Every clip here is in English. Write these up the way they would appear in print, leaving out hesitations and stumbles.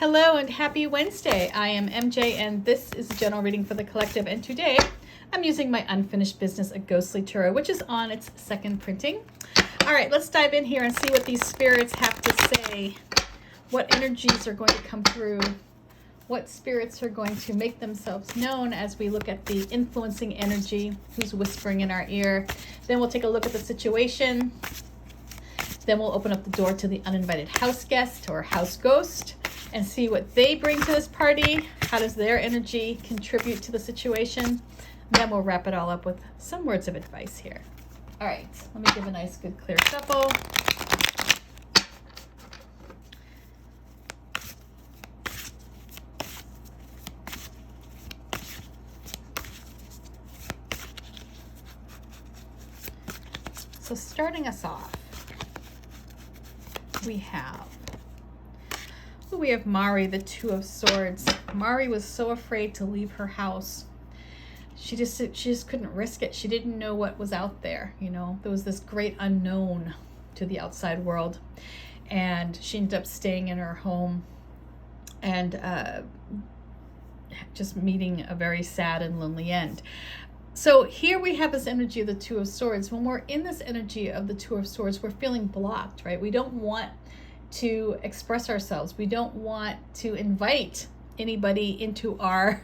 Hello and happy Wednesday. I am MJ and this is a general reading for the collective, and today I'm using my Unfinished Business, a Ghostly Tarot, which is on its second printing. All right, let's dive in here and see what these spirits have to say. What energies are going to come through? What spirits are going to make themselves known as we look at the influencing energy, who's whispering in our ear. Then we'll take a look at the situation. Then we'll open up the door to the uninvited house guest or house ghost and see what they bring to this party. How does their energy contribute to the situation? And then we'll wrap it all up with some words of advice here. All right, let me give a nice, good, clear shuffle. So starting us off, we have Mari, the Two of Swords. Mari was so afraid to leave her house. She just couldn't risk it. She didn't know what was out there. You know, there was this great unknown to the outside world, and she ended up staying in her home and just meeting a very sad and lonely end. So here we have this energy of the Two of Swords. When we're in this energy of the Two of Swords, we're feeling blocked, right? We don't want to express ourselves. We don't want to invite anybody into our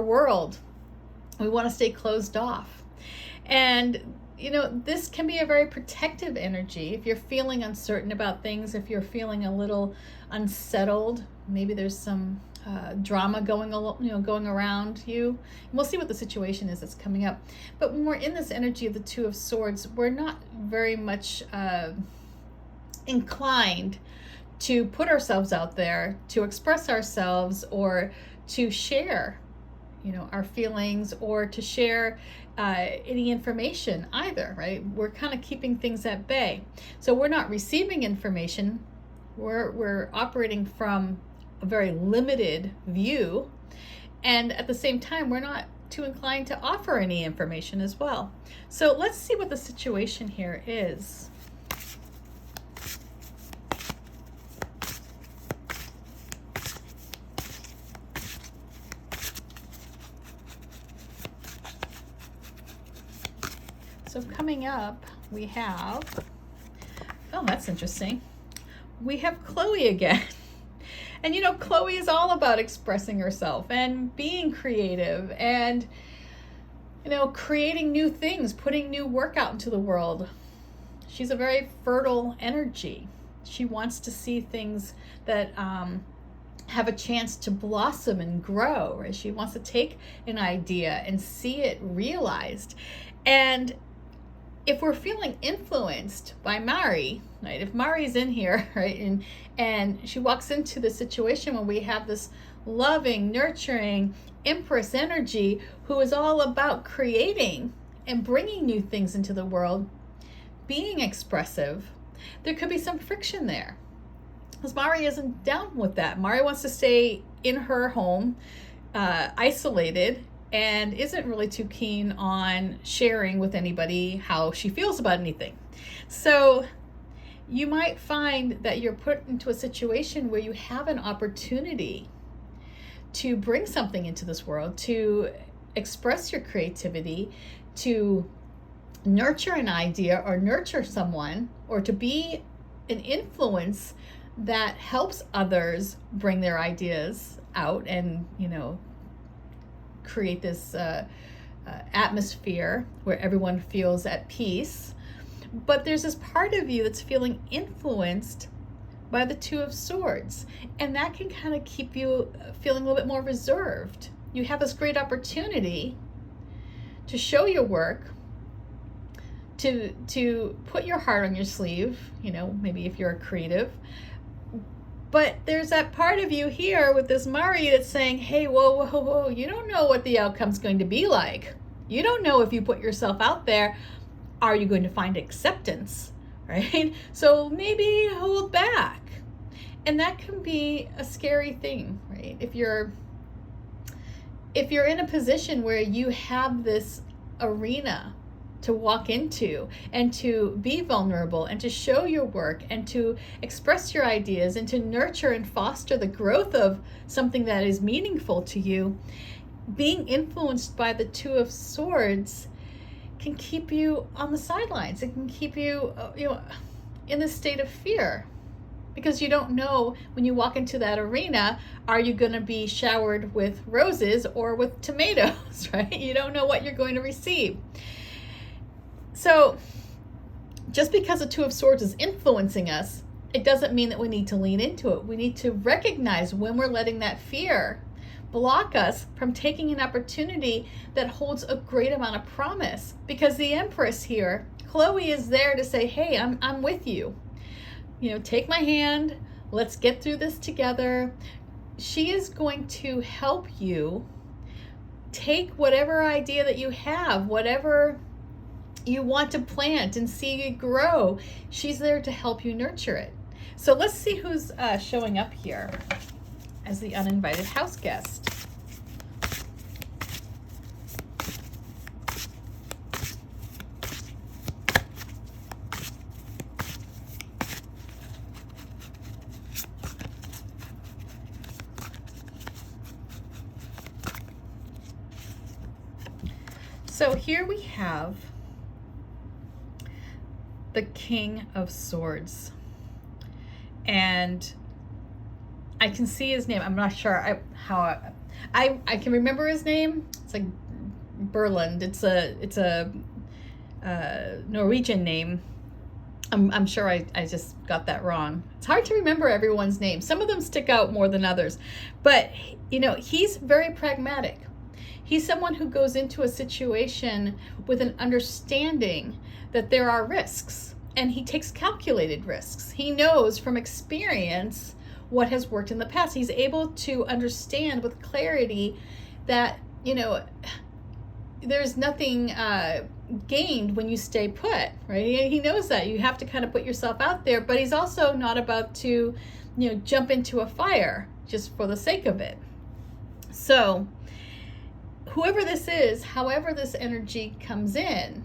world. We want to stay closed off. And you know, this can be a very protective energy. If you're feeling uncertain about things, if you're feeling a little unsettled, maybe there's some drama going around you. And we'll see what the situation is that's coming up. But when we're in this energy of the Two of Swords, we're not very much inclined to put ourselves out there, to express ourselves, or to share, you know, our feelings, or to share any information either, right? We're kind of keeping things at bay. So we're not receiving information. We're operating from a very limited view, and at the same time we're not too inclined to offer any information as well. So let's see what the situation here is. So coming up, we have, oh, that's interesting. We have Chloe again. And you know, Chloe is all about expressing herself and being creative and, you know, creating new things, putting new work out into the world. She's a very fertile energy. She wants to see things that have a chance to blossom and grow, right? She wants to take an idea and see it realized. And if we're feeling influenced by Mari, right? If Mari's in here, right, and she walks into the situation when we have this loving, nurturing Empress energy who is all about creating and bringing new things into the world, being expressive, there could be some friction there. Because Mari isn't down with that. Mari wants to stay in her home, isolated, and isn't really too keen on sharing with anybody how she feels about anything. So you might find that you're put into a situation where you have an opportunity to bring something into this world, to express your creativity, to nurture an idea or nurture someone, or to be an influence that helps others bring their ideas out and, you know, create this atmosphere where everyone feels at peace. But there's this part of you that's feeling influenced by the Two of Swords, and that can kind of keep you feeling a little bit more reserved. You have this great opportunity to show your work, to put your heart on your sleeve, you know, maybe if you're a creative. But there's that part of you here with this Mari that's saying, hey, whoa, you don't know what the outcome's going to be like. You don't know if you put yourself out there, are you going to find acceptance, right? So maybe hold back. And that can be a scary thing, right? If you're in a position where you have this arena to walk into and to be vulnerable and to show your work and to express your ideas and to nurture and foster the growth of something that is meaningful to you, being influenced by the Two of Swords can keep you on the sidelines. It can keep you, in this state of fear, because you don't know when you walk into that arena, are you going to be showered with roses or with tomatoes, right? You don't know what you're going to receive. So just because the Two of Swords is influencing us, it doesn't mean that we need to lean into it. We need to recognize when we're letting that fear block us from taking an opportunity that holds a great amount of promise. Because the Empress here, Chloe, is there to say, hey, I'm with you. Take my hand. Let's get through this together. She is going to help you take whatever idea that you have, whatever you want to plant and see it grow. She's there to help you nurture it. So let's see who's showing up here as the uninvited house guest. So here we have the King of Swords, and I can see his name. I'm not sure how I can remember his name. It's like Berland. It's a Norwegian name. I'm sure I just got that wrong. It's hard to remember everyone's name. Some of them stick out more than others, but he's very pragmatic. He's someone who goes into a situation with an understanding that there are risks, and he takes calculated risks. He knows from experience what has worked in the past. He's able to understand with clarity that, there's nothing gained when you stay put, right? He knows that you have to kind of put yourself out there, but he's also not about to, jump into a fire just for the sake of it. So whoever this is, however this energy comes in,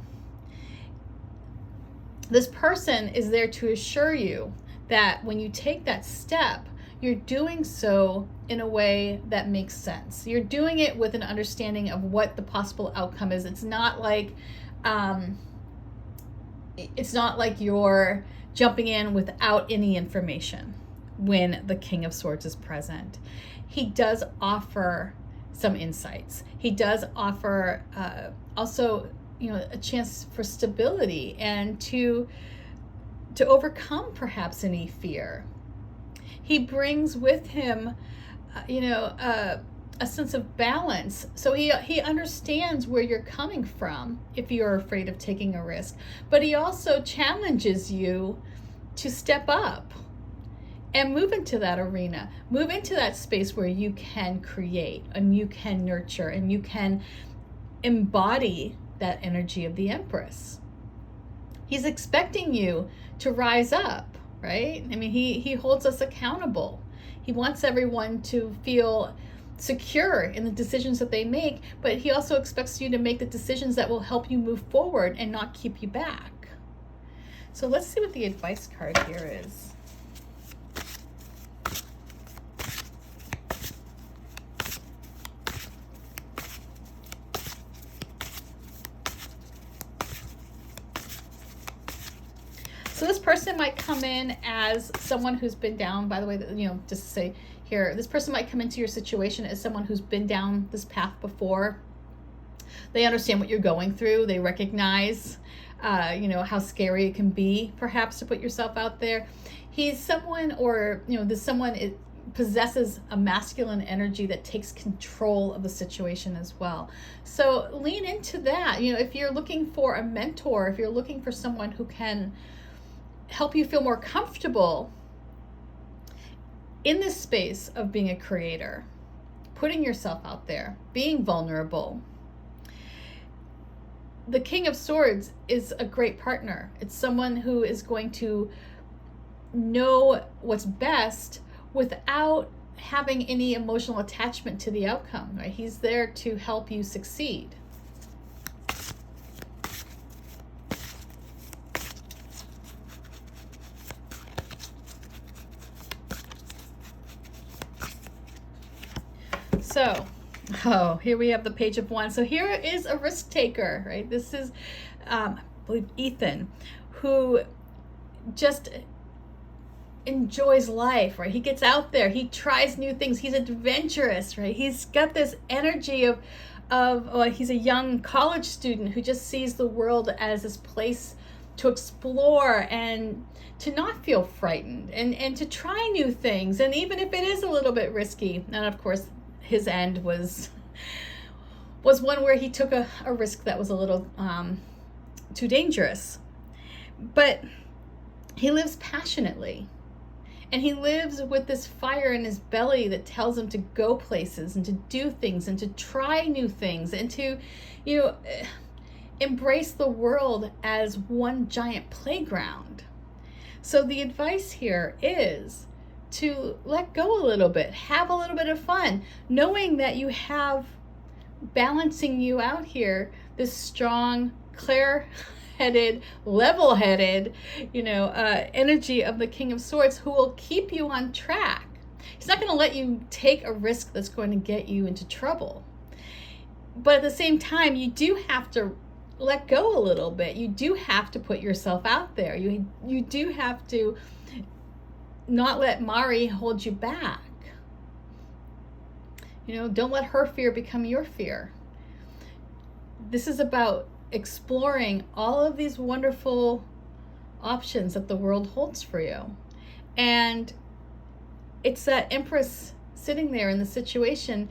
this person is there to assure you that when you take that step, you're doing so in a way that makes sense. You're doing it with an understanding of what the possible outcome is. It's not like you're jumping in without any information when the King of Swords is present. He does offer some insights. He does offer also, a chance for stability and to overcome perhaps any fear. He brings with him, a sense of balance. So he understands where you're coming from if you're afraid of taking a risk. But he also challenges you to step up and move into that arena, move into that space where you can create and you can nurture and you can embody that energy of the Empress. He's expecting you to rise up, right? I mean, he holds us accountable. He wants everyone to feel secure in the decisions that they make, but he also expects you to make the decisions that will help you move forward and not keep you back. So let's see what the advice card here is. So this person might come in as someone who's been down, by the way, just to say here, this person might come into your situation as someone who's been down this path before. They understand what you're going through. They recognize, how scary it can be, perhaps, to put yourself out there. He's someone, or, this someone possesses a masculine energy that takes control of the situation as well. So lean into that. If you're looking for a mentor, if you're looking for someone who can help you feel more comfortable in this space of being a creator, putting yourself out there, being vulnerable, the King of Swords is a great partner. It's someone who is going to know what's best without having any emotional attachment to the outcome, right? He's there to help you succeed. So, oh, here we have the Page of Wands. So here is a risk taker, right? This is, I believe, Ethan, who just enjoys life, right? He gets out there, he tries new things, he's adventurous, right? He's got this energy of he's a young college student who just sees the world as this place to explore and to not feel frightened and to try new things. And even if it is a little bit risky, and of course his end was one where he took a risk that was a little too dangerous. But he lives passionately. And he lives with this fire in his belly that tells him to go places and to do things and to try new things and to, embrace the world as one giant playground. So the advice here is to let go a little bit, have a little bit of fun, knowing that you have balancing you out here this strong, clear-headed, level-headed, energy of the King of Swords who will keep you on track. He's not going to let you take a risk that's going to get you into trouble. But at the same time, you do have to let go a little bit. You do have to put yourself out there. You do have to not let Mari hold you back. Don't let her fear become your fear. This is about exploring all of these wonderful options that the world holds for you. And it's that Empress sitting there in the situation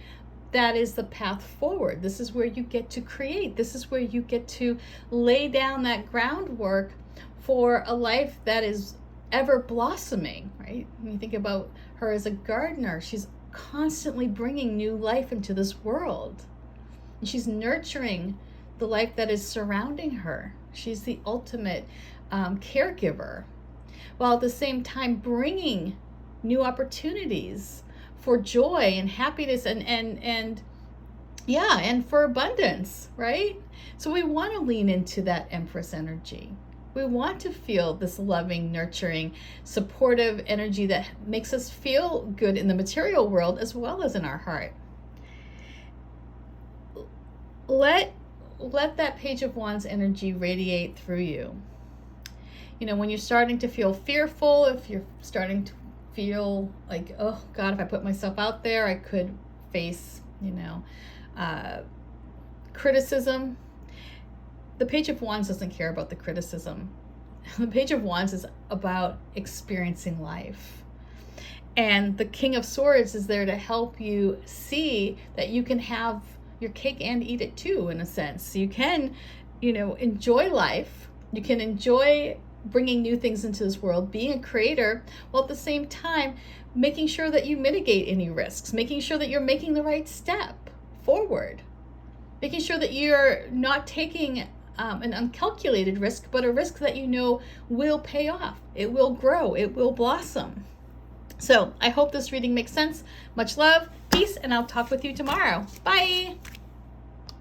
that is the path forward. This is where you get to create. This is where you get to lay down that groundwork for a life that is ever blossoming, right? When you think about her as a gardener, she's constantly bringing new life into this world. And she's nurturing the life that is surrounding her. She's the ultimate caregiver, while at the same time bringing new opportunities for joy and happiness and for abundance, right? So we want to lean into that Empress energy. We want to feel this loving, nurturing, supportive energy that makes us feel good in the material world as well as in our heart. Let that Page of Wands energy radiate through you. When you're starting to feel fearful, if you're starting to feel like, oh God, if I put myself out there, I could face, criticism. The Page of Wands doesn't care about the criticism. The Page of Wands is about experiencing life. And the King of Swords is there to help you see that you can have your cake and eat it too, in a sense. You can, enjoy life. You can enjoy bringing new things into this world, being a creator, while at the same time making sure that you mitigate any risks, making sure that you're making the right step forward, making sure that you're not taking an uncalculated risk, but a risk that will pay off. It will grow. It will blossom. So I hope this reading makes sense. Much love, peace, and I'll talk with you tomorrow. Bye.